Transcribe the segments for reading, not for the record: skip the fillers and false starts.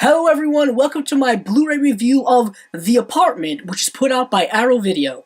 Hello everyone, welcome to my Blu-ray review of The Apartment, which is put out by Arrow Video.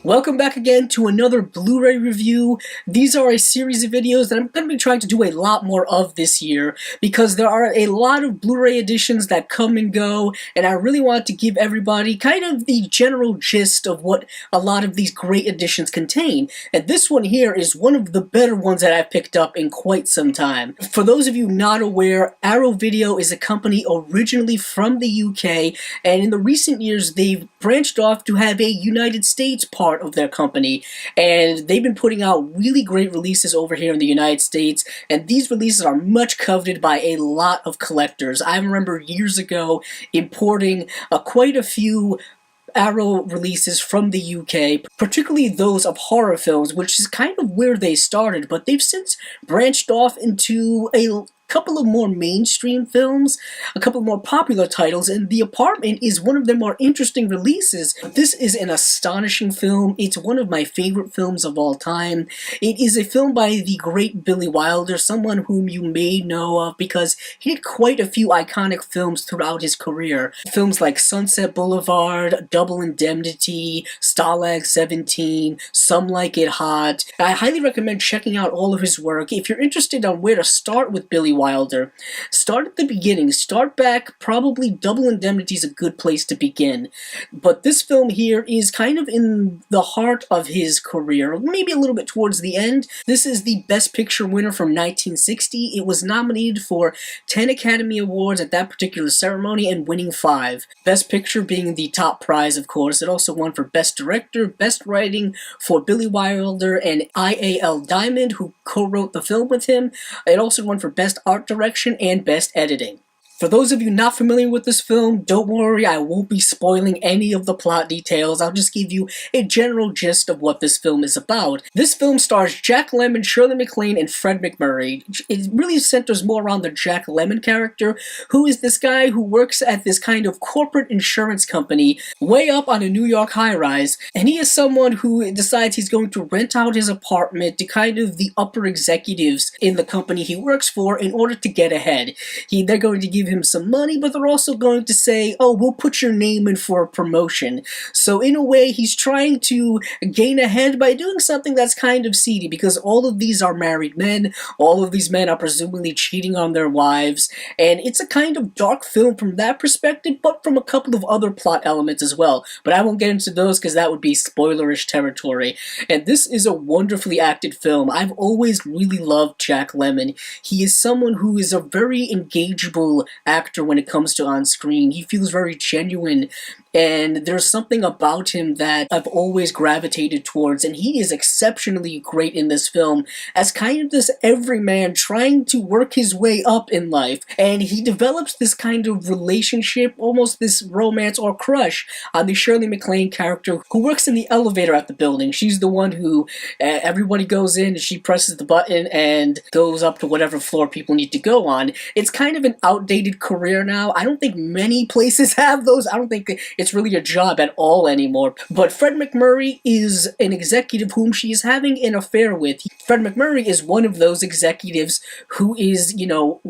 Welcome back again to another Blu-ray review. These are a series of videos that I'm going to be trying to do a lot more of this year because there are a lot of Blu-ray editions that come and go, and I really want to give everybody kind of the general gist of what a lot of these great editions contain. And this one here is one of the better ones that I've picked up in quite some time. For those of you not aware, Arrow Video is a company originally from the UK, and in the recent years they've branched off to have a United States part of their company, and they've been putting out really great releases over here in the United States, and these releases are much coveted by a lot of collectors. I remember years ago importing quite a few Arrow releases from the UK, particularly those of horror films, which is kind of where they started, but they've since branched off into a couple of more mainstream films, a couple of more popular titles, and The Apartment is one of their more interesting releases. This is an astonishing film. It's one of my favorite films of all time. It is a film by the great Billy Wilder, someone whom you may know of because he did quite a few iconic films throughout his career. Films like Sunset Boulevard, Double Indemnity, Stalag 17, Some Like It Hot. I highly recommend checking out all of his work. If you're interested on where to start with Billy Wilder, start at the beginning. Start back. Probably Double Indemnity is a good place to begin. But this film here is kind of in the heart of his career, maybe a little bit towards the end. This is the Best Picture winner from 1960. It was nominated for 10 Academy Awards at that particular ceremony and winning 5. Best Picture being the top prize, of course. It also won for Best Director, Best Writing for Billy Wilder and I.A.L. Diamond, who co-wrote the film with him. It also won for Best Art Direction and Best Editing. For those of you not familiar with this film, don't worry, I won't be spoiling any of the plot details. I'll just give you a general gist of what this film is about. This film stars Jack Lemmon, Shirley MacLaine, and Fred MacMurray. It really centers more around the Jack Lemmon character, who is this guy who works at this kind of corporate insurance company way up on a New York high-rise, and he is someone who decides he's going to rent out his apartment to kind of the upper executives in the company he works for in order to get ahead. They're going to give him some money, but they're also going to say, oh, we'll put your name in for a promotion. So in a way, he's trying to gain ahead by doing something that's kind of seedy, because all of these are married men, all of these men are presumably cheating on their wives, and it's a kind of dark film from that perspective, but from a couple of other plot elements as well. But I won't get into those because that would be spoilerish territory. And this is a wonderfully acted film. I've always really loved Jack Lemmon. He is someone who is a very engageable actor when it comes to on-screen. He feels very genuine, and there's something about him that I've always gravitated towards, and he is exceptionally great in this film as kind of this everyman trying to work his way up in life, and he develops this kind of relationship, almost this romance or crush on the Shirley MacLaine character who works in the elevator at the building. She's the one who everybody goes in and she presses the button and goes up to whatever floor people need to go on. It's kind of an outdated career now. I don't think many places have those. I don't think it's really a job at all anymore. But Fred MacMurray is an executive whom she is having an affair with. Fred MacMurray is one of those executives who is, you know,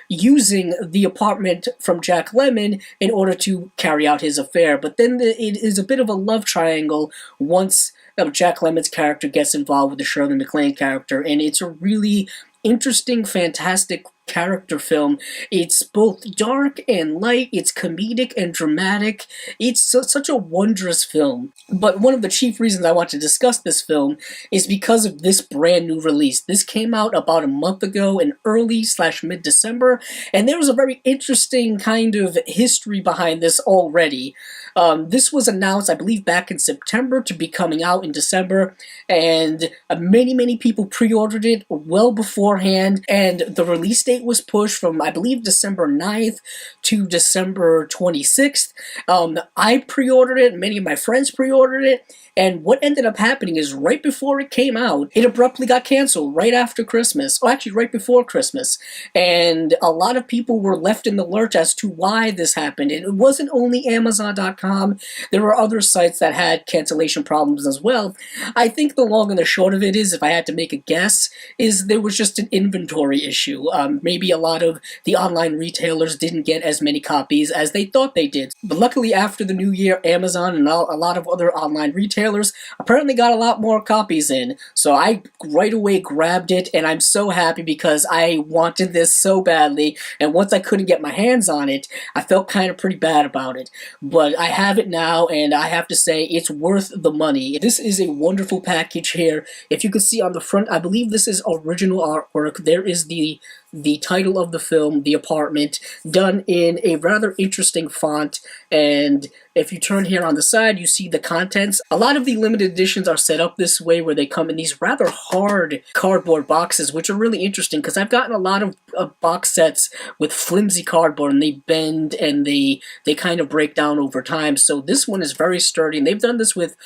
using the apartment from Jack Lemmon in order to carry out his affair. But then it is a bit of a love triangle once Jack Lemmon's character gets involved with the Shirley MacLaine character, and it's a really interesting, fantastic character film. It's both dark and light, it's comedic and dramatic. It's such a wondrous film. But one of the chief reasons I want to discuss this film is because of this brand new release. This came out about a month ago in early/mid-December, and there was a very interesting kind of history behind this already. This was announced, I believe, back in September to be coming out in December, and many people pre-ordered it well beforehand, and the release date date was pushed from, I believe, December 9th to December 26th. I pre-ordered it, many of my friends pre-ordered it, and what ended up happening is right before it came out, it abruptly got canceled right after Christmas, or actually right before Christmas, and a lot of people were left in the lurch as to why this happened. And it wasn't only Amazon.com, there were other sites that had cancellation problems as well. I think the long and the short of it is, if I had to make a guess, is there was just an inventory issue. Maybe a lot of the online retailers didn't get as many copies as they thought they did. But luckily, after the new year, Amazon and a lot of other online retailers apparently got a lot more copies in. So I right away grabbed it, and I'm so happy because I wanted this so badly, and once I couldn't get my hands on it, I felt kind of pretty bad about it. But I have it now, and I have to say it's worth the money. This is a wonderful package here. If you can see on the front, I believe this is original artwork. There is the title of the film, The Apartment, done in a rather interesting font, and if you turn here on the side, you see the contents. A lot of the limited editions are set up this way, where they come in these rather hard cardboard boxes, which are really interesting, because I've gotten a lot of box sets with flimsy cardboard, and they bend, and they kind of break down over time. So this one is very sturdy, and they've done this with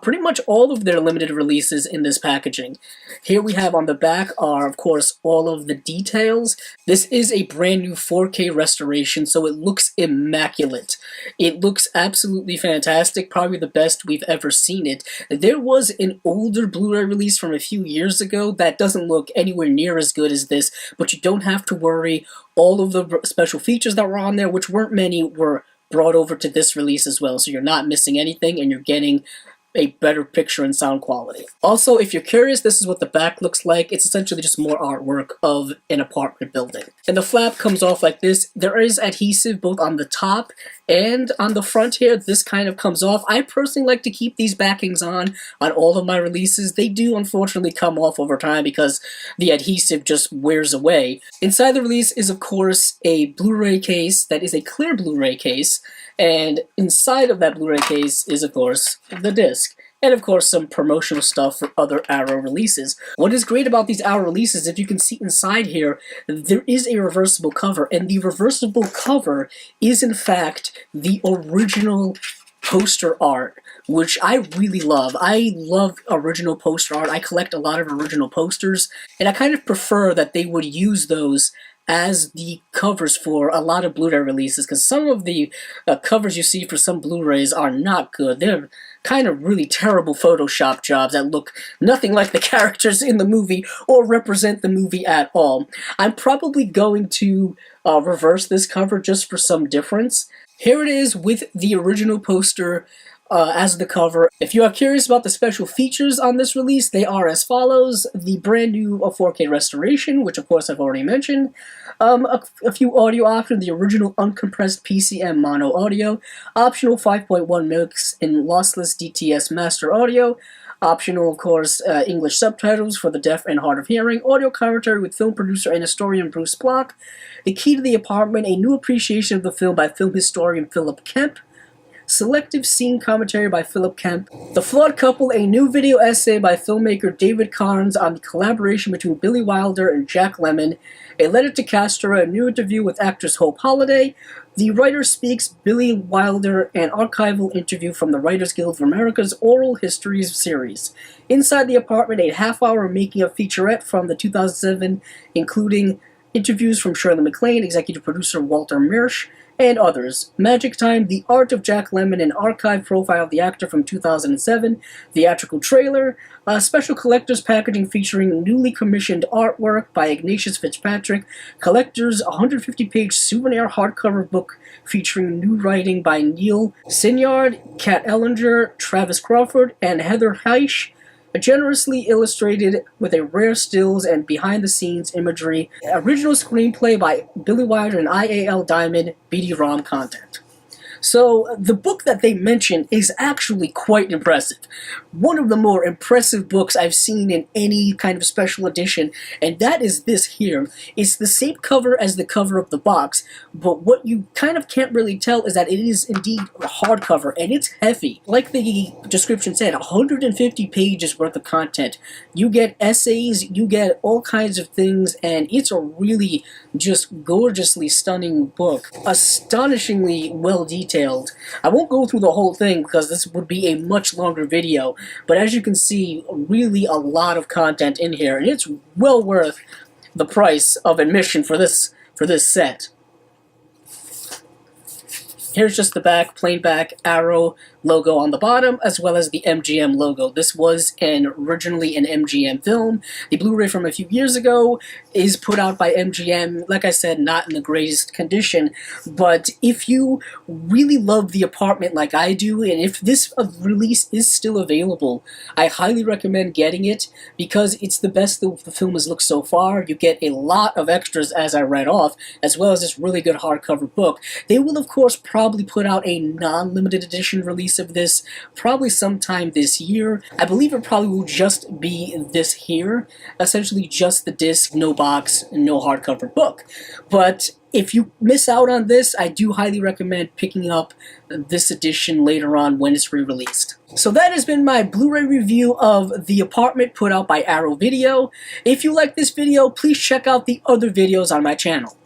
pretty much all of their limited releases in this packaging. Here we have on the back are, of course, all of the details. This is a brand new 4K restoration, so it looks immaculate. It looks absolutely fantastic, probably the best we've ever seen it. There was an older Blu-ray release from a few years ago that doesn't look anywhere near as good as this, but you don't have to worry. All of the special features that were on there, which weren't many, were brought over to this release as well, so you're not missing anything, and you're getting a better picture and sound quality. Also, if you're curious, this is what the back looks like. It's essentially just more artwork of an apartment building. And the flap comes off like this. There is adhesive both on the top and on the front here. This kind of comes off. I personally like to keep these backings on all of my releases. They do unfortunately come off over time because the adhesive just wears away. Inside the release is, of course, a Blu-ray case that is a clear Blu-ray case, and inside of that Blu-ray case is, of course, the disc. And of course some promotional stuff for other Arrow releases. What is great about these Arrow releases, if you can see inside here, there is a reversible cover, and the reversible cover is in fact the original poster art, which I really love. I love original poster art. I collect a lot of original posters, and I kind of prefer that they would use those as the covers for a lot of Blu-ray releases, because some of the covers you see for some Blu-rays are not good. They're kind of really terrible Photoshop jobs that look nothing like the characters in the movie or represent the movie at all. I'm probably going to reverse this cover just for some difference. Here it is with the original poster as the cover. If you are curious about the special features on this release, they are as follows: the brand new 4K restoration, which of course I've already mentioned, a few audio options, the original uncompressed PCM mono audio, optional 5.1 mix in lossless DTS master audio, optional, of course, English subtitles for the deaf and hard of hearing, audio commentary with film producer and historian Bruce Block, The Key to the Apartment, a new appreciation of the film by film historian Philip Kemp, selective scene commentary by Philip Kemp, The Flawed Couple, a new video essay by filmmaker David Carnes on the collaboration between Billy Wilder and Jack Lemmon, A Letter to Castro, a new interview with actress Hope Holiday, The Writer Speaks, Billy Wilder, an archival interview from the Writers Guild of America's Oral Histories series. Inside the Apartment, a half-hour making-of featurette from the 2007, including interviews from Shirley MacLaine, executive producer Walter Marsh, and others. Magic Time, The Art of Jack Lemmon, an archive profile of the actor from 2007, theatrical trailer, special collector's packaging featuring newly commissioned artwork by Ignatius Fitzpatrick, collector's 150-page souvenir hardcover book featuring new writing by Neil Sinyard, Kat Ellinger, Travis Crawford, and Heather Heisch, generously illustrated with a rare stills and behind-the-scenes imagery, original screenplay by Billy Wilder and IAL Diamond, BD-ROM content. So the book that they mentioned is actually quite impressive. One of the more impressive books I've seen in any kind of special edition, and that is this here. It's the same cover as the cover of the box, but what you kind of can't really tell is that it is indeed a hardcover, and it's heavy. Like the description said, 150 pages worth of content. You get essays, you get all kinds of things, and it's a really just gorgeously stunning book. Astonishingly well detailed. I won't go through the whole thing because this would be a much longer video, but as you can see, really a lot of content in here, and it's well worth the price of admission for this set. Here's just the back, plain back, Arrow logo on the bottom, as well as the MGM logo. This was originally an MGM film. The Blu-ray from a few years ago is put out by MGM, like I said, not in the greatest condition, but if you really love The Apartment like I do, and if this release is still available, I highly recommend getting it, because it's the best the film has looked so far. You get a lot of extras, as I read off, as well as this really good hardcover book. They will, of course, probably put out a non-limited edition release of this probably sometime this year. I believe it probably will just be this here, essentially just the disc, no box, no hardcover book. But if you miss out on this, I do highly recommend picking up this edition later on when it's re-released. So that has been my Blu-ray review of The Apartment put out by Arrow Video. If you like this video, please check out the other videos on my channel.